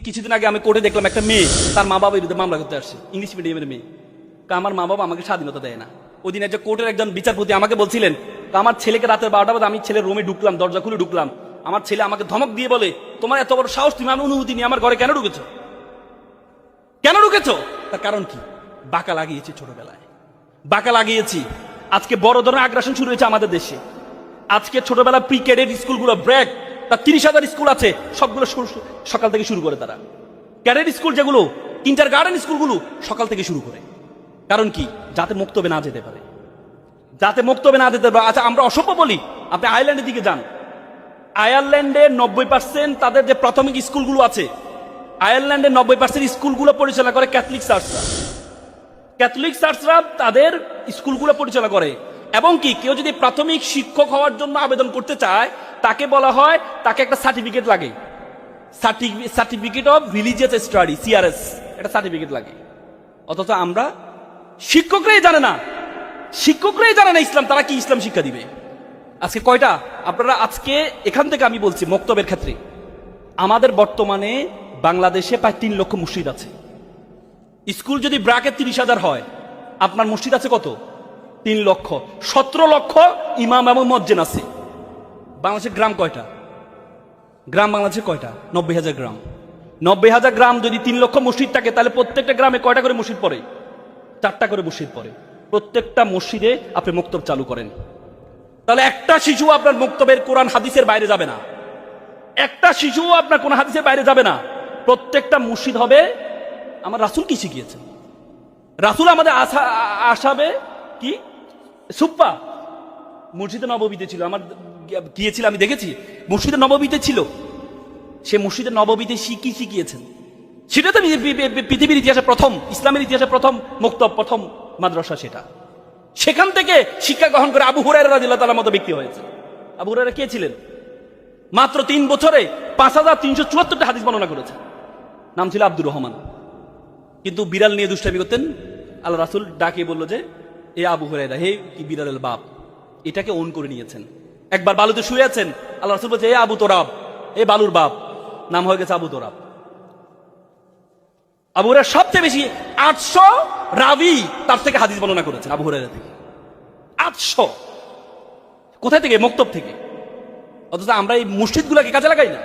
কিছুদিন আগে আমি কোর্টে দেখলাম একটা মেয়ে তার মা বাবার বিরুদ্ধে মামলা করতে আসছে, ইংলিশ মিডিয়ামের মেয়ে। আমার মা বাবা আমাকে স্বাধীনতা দেয় না। ওই দিন একজন কোর্টের একজন বিচারপতি আমাকে বলছিলেন, আমার ছেলেকে রাতের 12টা বাজে আমি ছেলের রুমে ঢুকলাম, দরজা খুলে ঢুকলাম, আমার ছেলে আমাকে ধমক দিয়ে বলে, তোমার এত বড় সাহস, তুমি আমার অনুমতি নিয়ে আমার ঘরে কেন ঢুকেছো? কেন ঢুকেছো? তার কারণ কি? বাঁকা লাগিয়েছি ছোটবেলায়, বাঁকা লাগিয়েছি। আজকে বড় ধরনের আগ্রাসন শুরু হয়েছে আমাদের দেশে। আজকে ছোটবেলা প্রি ক্যাডেট স্কুলগুলো ব্র্যাক, তার 30,000 স্কুল আছে, সবগুলো সকাল থেকে শুরু করে। তারা ক্যাডেট স্কুল যেগুলো, কিন্ডার গার্ডেন স্কুলগুলো সকাল থেকে শুরু করে। কারণ কি? যাতে মুক্তবে না যেতে পারে, যাতে মুক্তবে না যেতে পারে। আচ্ছা, আমরা অসভ্য বলি, আপনি আয়ারল্যান্ডের দিকে যান। আয়ারল্যান্ডের 90% তাদের যে প্রাথমিক স্কুলগুলো আছে, আয়ারল্যান্ডের 90% স্কুলগুলো পরিচালনা করে ক্যাথলিক চার্চরা। ক্যাথলিক চার্চরা তাদের স্কুলগুলো পরিচালনা করে। এবং কি, কেউ যদি প্রাথমিক শিক্ষক হওয়ার জন্য আবেদন করতে চায়, তাকে বলা হয় তাকে একটা সার্টিফিকেট লাগে, certificate of religious study, CRS, একটা সার্টিফিকেট লাগে। অথচ আমরা শিক্ষকরাই জানে না, শিক্ষকরাই জানে না ইসলাম, তারা কি ইসলাম শিক্ষা দিবে? আজকে কয়টা আপনারা, আজকে এখান থেকে আমি বলছি মক্তবের ক্ষেত্রে, আমাদের বর্তমানে বাংলাদেশে প্রায় 3 লক্ষ মসজিদ আছে। স্কুল যদি ব্রাকে 30,000 হয়, আপনার মসজিদ আছে কত? 3 লক্ষ। 17 লক্ষ ইমাম এবং মজ্জেন আছে। বাংলাদেশের গ্রাম কয়টা? গ্রাম বাংলাদেশে কয়টা? 90,000 গ্রাম। 90,000 গ্রাম যদি 3 লক্ষ মসজিদ থাকে, তাহলে প্রত্যেকটা গ্রামে কয়টা করে মসজিদ পড়ে? 4টা করে মসজিদ পড়ে। প্রত্যেকটা মসজিদে আপনি মক্তব চালু করেন, তাহলে একটা শিশু আপনার মক্তবের কোরআন হাদিসের বাইরে যাবে না, একটা শিশু আপনার কোন হাদিসের বাইরে যাবে না। প্রত্যেকটা মসজিদ হবে। আমার রাসূল কি শিখিয়েছেন? রাসূল আমাদের আসাবে কি সুপ্পা মসজিদে নববীতে ছিল। আমার গিয়েছিল, আমি দেখেছি মসজিদে নববীতে ছিল। সে মসজিদে নববীতে কি শিখিয়েছেন? সেটা তো পৃথিবীর ইতিহাসে প্রথম, ইসলামের ইতিহাসে প্রথম মক্তব, প্রথম মাদ্রাসা সেটা। সেখান থেকে শিক্ষা গ্রহণ করে আবু হুরায়রা রাদিয়াল্লাহু তাআলার মতো ব্যক্তি হয়েছে। আবু হুরায়রা কে ছিলেন? মাত্র 3 বছরে 5,374টা হাদিস বর্ণনা করেছে। নাম ছিল আব্দুর রহমান। কিন্তু বিড়াল নিয়ে দুষ্টামি করতেন। আল্লাহ রাসূল ডাকে বলল যে, এ আবু হুরায়রা, হে কি বিড়ালের বাপ, এটাকে ওন করে নিয়েছেন। একবার বালুতে শুয়ে আছেন, আল্লাহ রাসূল বলছে, এ আবু তোরাব, এ বালুর বাপ। নাম হয়ে গেছে আবু তোরাব। আবু হুরায়রা সবচেয়ে বেশি 800 রাবি তার থেকে হাদিস বর্ণনা করেছেন, আবু হুরায়রা থেকে 800। কোথায় থেকে? মক্তব থেকে। অথচ আমরা এই মসজিদগুলোকে কাজে লাগাই না।